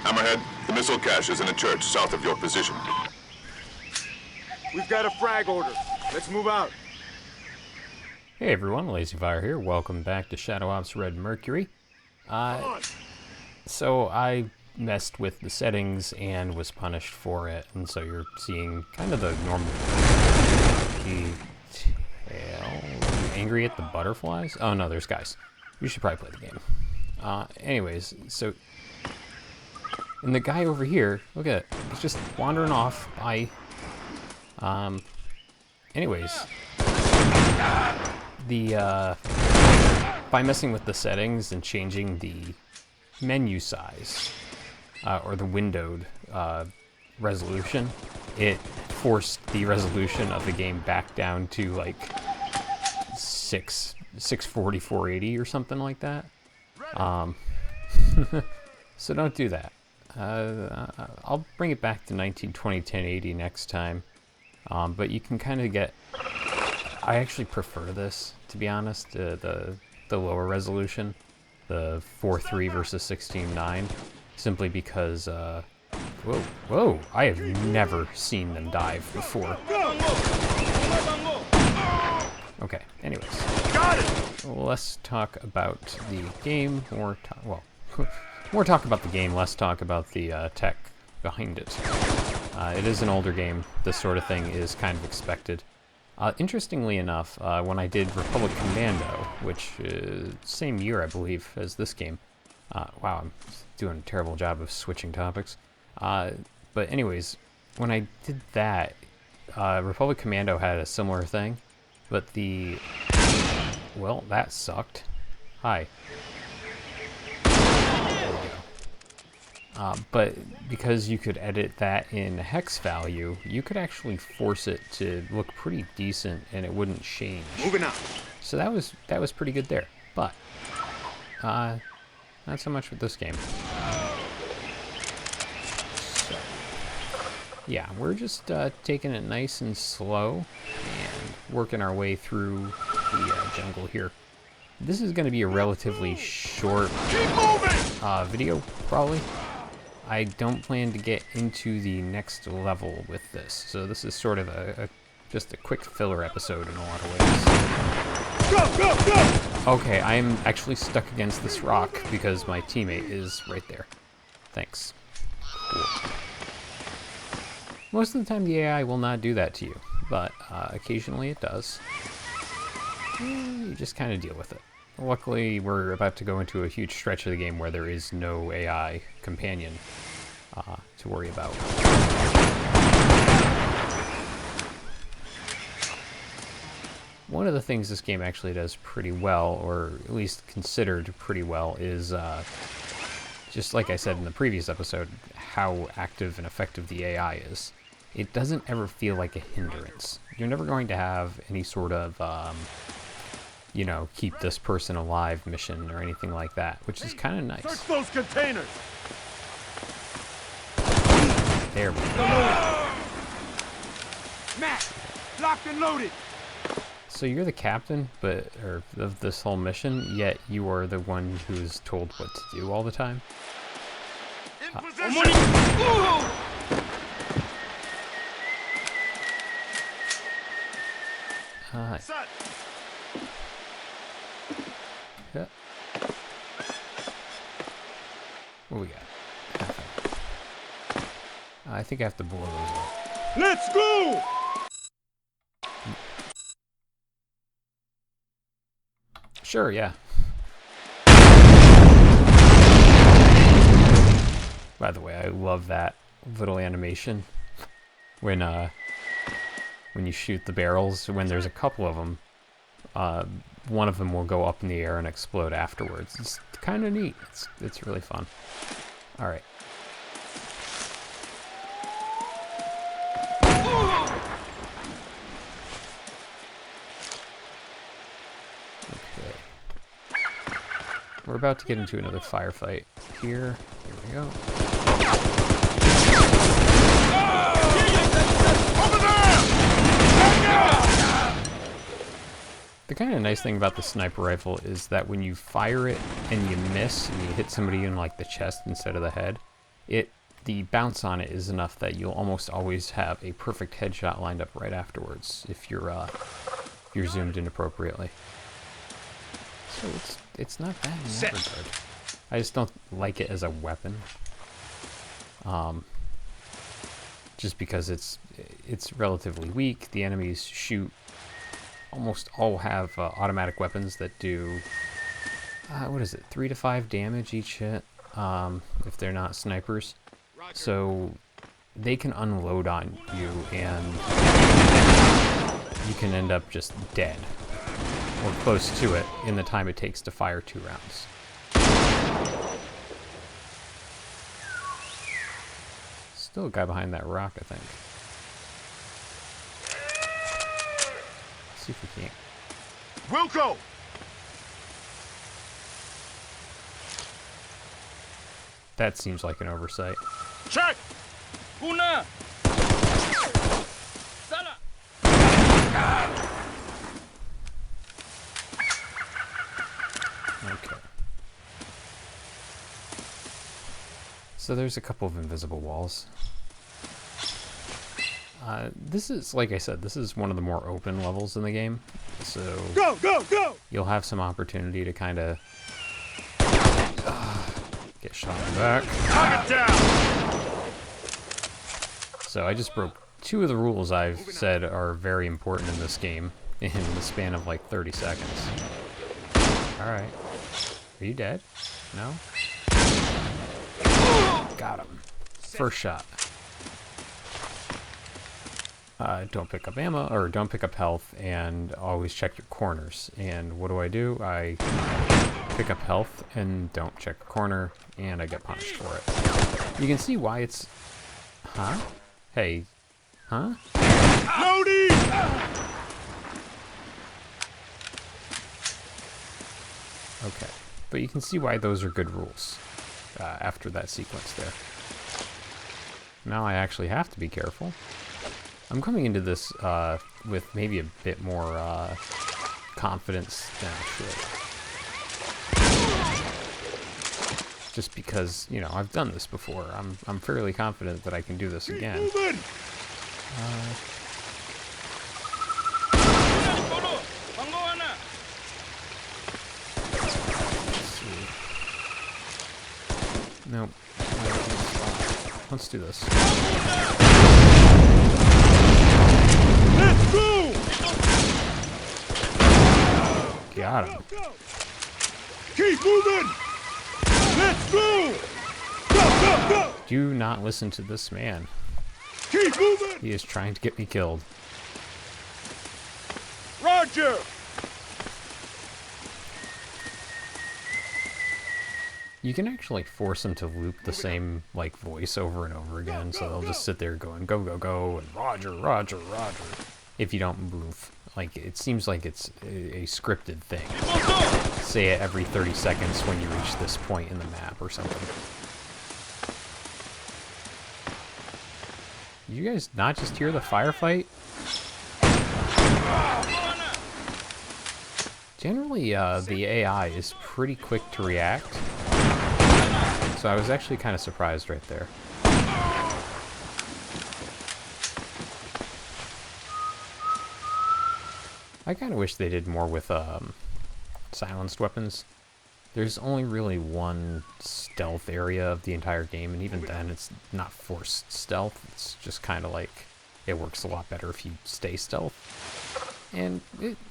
Hammerhead, the missile cache is in a church south of your position. We've got a frag order. Let's move out. Hey everyone, LazyFire here. Welcome back to Shadow Ops Red Mercury. So I messed with the settings and was punished for it, and so you're seeing kind of the normal detail. Angry at the butterflies? Oh no, there's guys. You should probably play the game. Anyways, so... And the guy over here, look at it, he's just wandering off by... Anyways... By messing with the settings and changing the menu size, or the windowed resolution, it forced the resolution of the game back down to like 640, 480 or something like that. So don't do that. I'll bring it back to 1920, 1080 next time. But you can kind of get... I actually prefer this, to be honest, the lower resolution, the 4:3 versus 16:9, simply because, whoa, I have never seen them dive before. Okay, anyways, let's talk about the game, more talk about the game, less talk about the tech behind it. It is an older game. This sort of thing is kind of expected. Interestingly enough, when I did Republic Commando, which is same year, I believe, as this game. Wow, I'm doing a terrible job of switching topics. But anyways, when I did that, Republic Commando had a similar thing, but well, that sucked. Hi. There we go. But because you could edit that in hex value, you could actually force it to look pretty decent and it wouldn't change. Moving out. So that was pretty good there. But not so much with this game. So, yeah, we're just taking it nice and slow and working our way through the jungle here. This is going to be a relatively short video, probably. I don't plan to get into the next level with this, so this is sort of just a quick filler episode in a lot of ways. Go! Okay, I am actually stuck against this rock because my teammate is right there. Thanks. Cool. Most of the time the AI will not do that to you, but occasionally it does. You just kind of deal with it. Luckily, we're about to go into a huge stretch of the game where there is no AI companion to worry about. One of the things this game actually does pretty well, or at least considered pretty well, is just like I said in the previous episode, how active and effective the AI is. It doesn't ever feel like a hindrance. You're never going to have any sort of you know, keep this person alive mission or anything like that, which is kind of nice. Search those containers. There we go. Matt, locked and loaded. So you're the captain, of this whole mission, yet you are the one who's told what to do all the time. In position. Set. Yeah. What we got? I think I have to blow those up. Let's go! Sure, yeah. By the way, I love that little animation when you shoot the barrels. When there's a couple of them, one of them will go up in the air and explode afterwards. It's kind of neat. It's really fun. All right. Okay. We're about to get into another firefight here. Here we go. Over there! The kind of nice thing about the sniper rifle is that when you fire it and you miss and you hit somebody in like the chest instead of the head, the bounce on it is enough that you'll almost always have a perfect headshot lined up right afterwards if you're zoomed in appropriately. So it's not bad in that regard. I just don't like it as a weapon. Just because it's relatively weak. The enemies shoot. Almost all have automatic weapons that do what is it, 3 to 5 damage each hit if they're not snipers. So they can unload on you and you can end up just dead or close to it in the time it takes to fire 2 rounds. Still a guy behind that rock, I think. Let's see if we can't. Wilco! That seems like an oversight. Check! Una! Sala! Okay. So there's a couple of invisible walls. This is, like I said, this is one of the more open levels in the game. So Go, go, go! you'll have some opportunity to kind of get shot in the back. Knock it down! So I just broke 2 of the rules I've said are very important in this game in the span of like 30 seconds. Alright. Are you dead? No? Got him. First shot. Don't pick up ammo, or don't pick up health, and always check your corners. And what do? I pick up health and don't check the corner, and I get punished for it. You can see why it's... Huh? Hey. Huh? Loading! Okay. But you can see why those are good rules after that sequence there. Now I actually have to be careful. I'm coming into this with maybe a bit more confidence than I should. Just because, you know, I've done this before. I'm fairly confident that I can do this again. Let's see. Nope. Let's do this. Let's go! Got him. Go! Keep moving! Let's go! Go, go, go! Do not listen to this man. Keep moving! He is trying to get me killed. Roger! You can actually force them to loop the same, like, voice over and over again, so they'll just sit there going, go, go, go, and Roger, Roger, Roger, if you don't move. Like, it seems like it's a scripted thing. Say it every 30 seconds when you reach this point in the map or something. You guys not just hear the firefight? Generally, the AI is pretty quick to react. So I was actually kind of surprised right there. I kind of wish they did more with silenced weapons. There's only really one stealth area of the entire game, and even then it's not forced stealth. It's just kind of like, it works a lot better if you stay stealth. And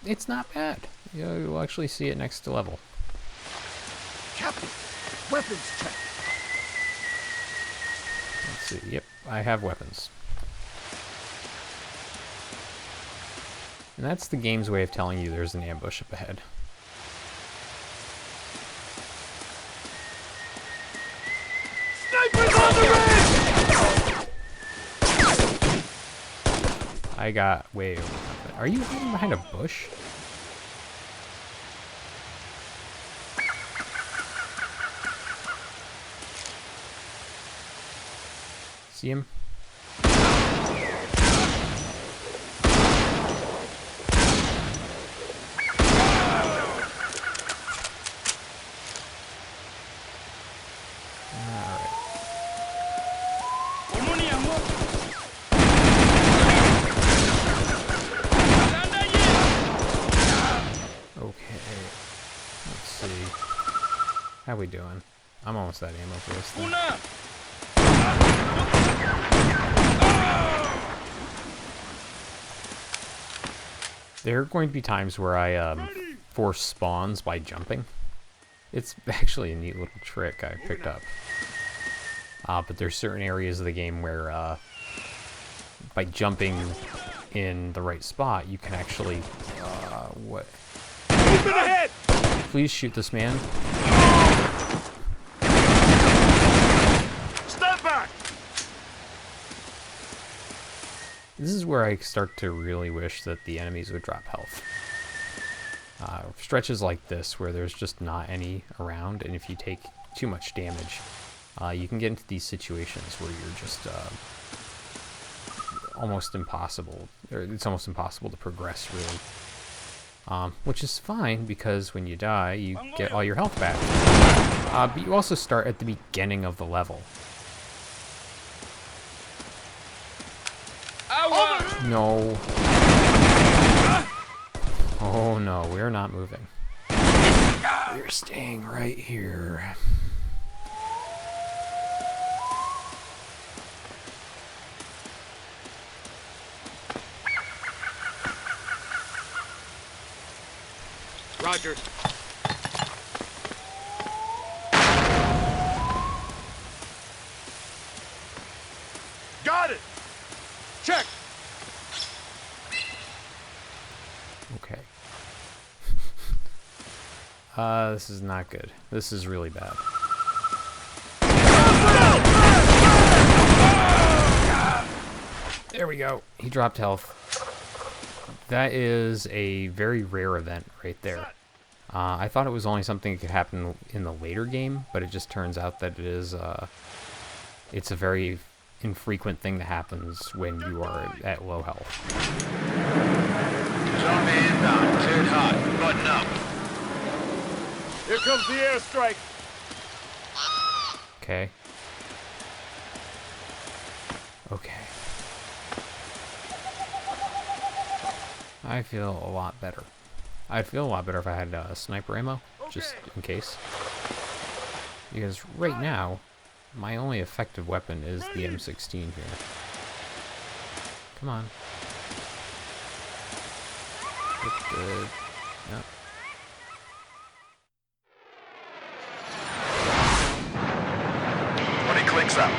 it's not bad. You'll actually see it next to level. Captain, weapons check. Let's see. Yep, I have weapons. And that's the game's way of telling you there's an ambush up ahead. Snipers on the ridge! I got way over. Are you hiding behind a bush? See him? How we doing? I'm almost out of ammo for this thing. Una! There are going to be times where I force spawns by jumping. It's actually a neat little trick I picked up. But there's certain areas of the game where by jumping in the right spot, you can actually... what? Open ahead! Please shoot this man. Step back! This is where I start to really wish that the enemies would drop health. Stretches like this, where there's just not any around, and if you take too much damage, you can get into these situations where you're just almost impossible, or it's almost impossible to progress, really. Which is fine, because when you die, you get all your health back. But you also start at the beginning of the level. No. Oh no, we're not moving. We're staying right here. Roger. Got it! Check! Okay. This is not good. This is really bad. There we go. He dropped health. That is a very rare event right there. I thought it was only something that could happen in the later game, but it just turns out that it is, it's a very infrequent thing that happens when you are at low health. Zombie inbound, cleared hot, button up. Here comes the airstrike! Okay. Okay. I feel a lot better. I'd feel a lot better if I had sniper ammo, just in case. Because right now, my only effective weapon is the M16 here. Come on. Look good. Yep. Clicks out.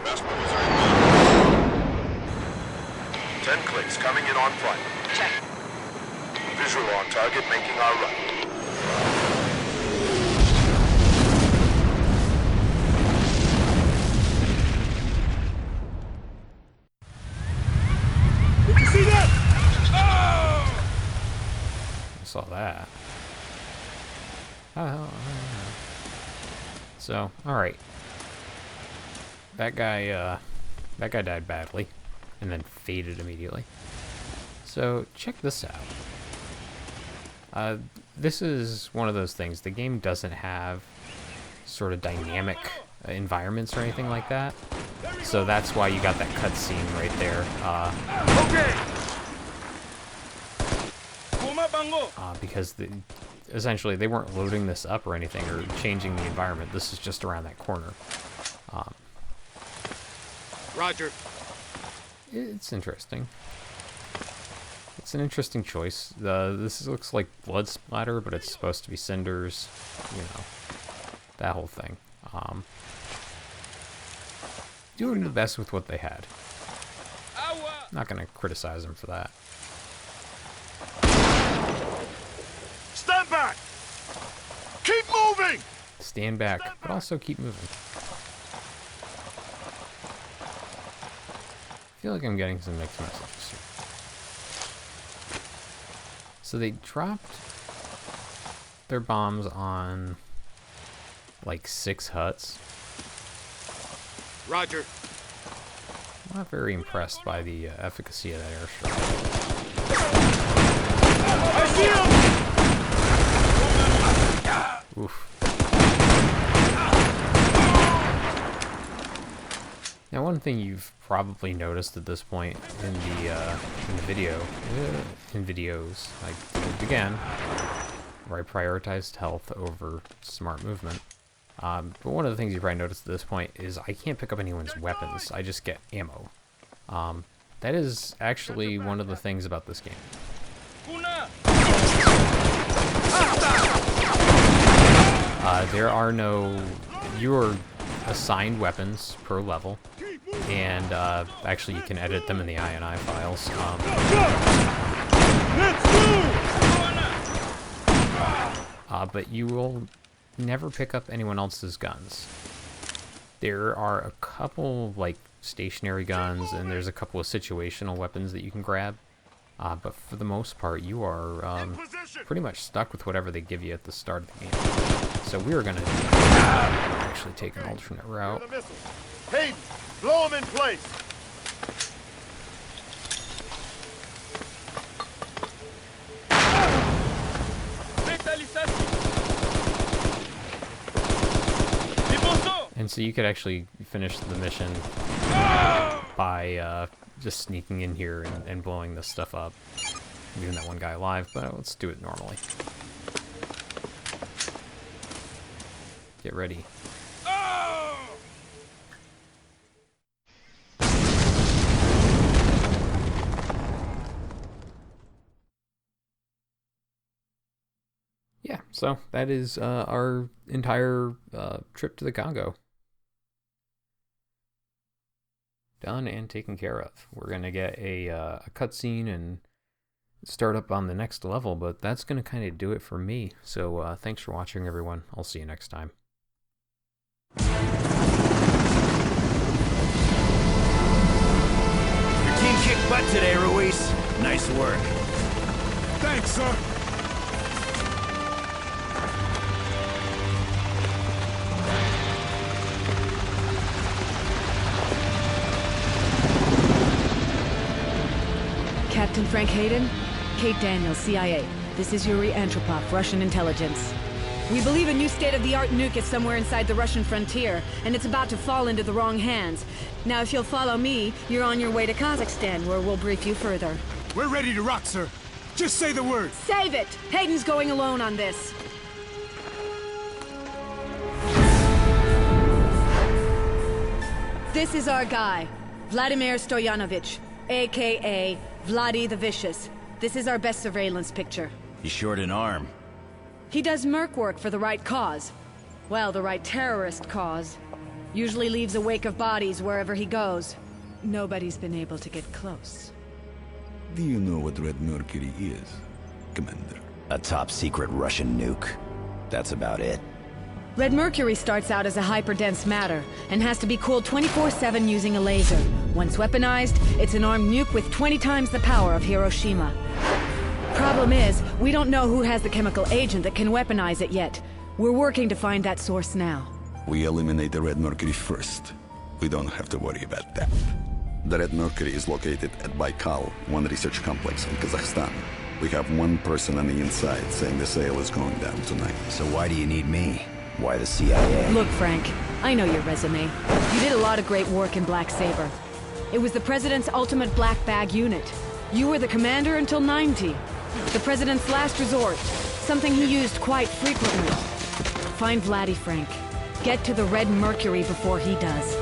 Fast weapons are 10 clicks coming in on front. Check. Visual on target, making our run. Did you see that? Oh! I saw that. Oh. So, alright. That guy died badly, and then faded immediately. So, check this out. This is one of those things. The game doesn't have sort of dynamic environments or anything like that. So that's why you got that cutscene right there. Because essentially they weren't loading this up or anything or changing the environment. This is just around that corner. Roger. It's interesting. It's an interesting choice. This looks like blood splatter, but it's supposed to be cinders. You know, that whole thing. Doing the best with what they had. Not gonna criticize them for that. Stand back! Keep moving! Stand back, but also keep moving. I feel like I'm getting some mixed messages here. So they dropped their bombs on like 6 huts. Roger. I'm not very impressed by the efficacy of that airstrike. I see him! Oof. Now, one thing you've probably noticed at this point in the video, in videos, like again, where I prioritized health over smart movement. But one of the things you probably noticed at this point is I can't pick up anyone's weapons. I just get ammo. That is actually one of the things about this game. There are no... You are assigned weapons per level, and actually you can edit them in the INI files. But you will never pick up anyone else's guns. There are a couple, like, stationary guns, and there's a couple of situational weapons that you can grab. But for the most part, you are pretty much stuck with whatever they give you at the start of the game. So we are going to actually take an alternate route. Hayden, blow him in place. And so you could actually finish the mission by just sneaking in here and blowing this stuff up. Leaving that one guy alive, but let's do it normally. Get ready. Yeah, so that is our entire trip to the Congo. Done and taken care of. We're going to get a cutscene and start up on the next level, but that's going to kind of do it for me. So thanks for watching, everyone. I'll see you next time. Your team kicked butt today, Ruiz. Nice work. Thanks, sir. Captain Frank Hayden? Kate Daniels, CIA. This is Yuri Antropov, Russian intelligence. We believe a new state-of-the-art nuke is somewhere inside the Russian frontier, and it's about to fall into the wrong hands. Now, if you'll follow me, you're on your way to Kazakhstan, where we'll brief you further. We're ready to rock, sir. Just say the word. Save it! Hayden's going alone on this. This is our guy, Vladimir Stoyanovich, a.k.a. Vladdy the Vicious. This is our best surveillance picture. He's short an arm. He does merc work for the right cause. Well, the right terrorist cause. Usually leaves a wake of bodies wherever he goes. Nobody's been able to get close. Do you know what Red Mercury is, Commander? A top-secret Russian nuke. That's about it. Red Mercury starts out as a hyperdense matter, and has to be cooled 24/7 using a laser. Once weaponized, it's an armed nuke with 20 times the power of Hiroshima. Problem is, we don't know who has the chemical agent that can weaponize it yet. We're working to find that source now. We eliminate the Red Mercury first. We don't have to worry about that. The Red Mercury is located at Baikal, one research complex in Kazakhstan. We have one person on the inside saying the sale is going down tonight. So why do you need me? Why the CIA? Look, Frank, I know your resume. You did a lot of great work in Black Saber. It was the President's ultimate black bag unit. You were the commander until 90. The President's last resort. Something he used quite frequently. Find Vladdy, Frank. Get to the Red Mercury before he does.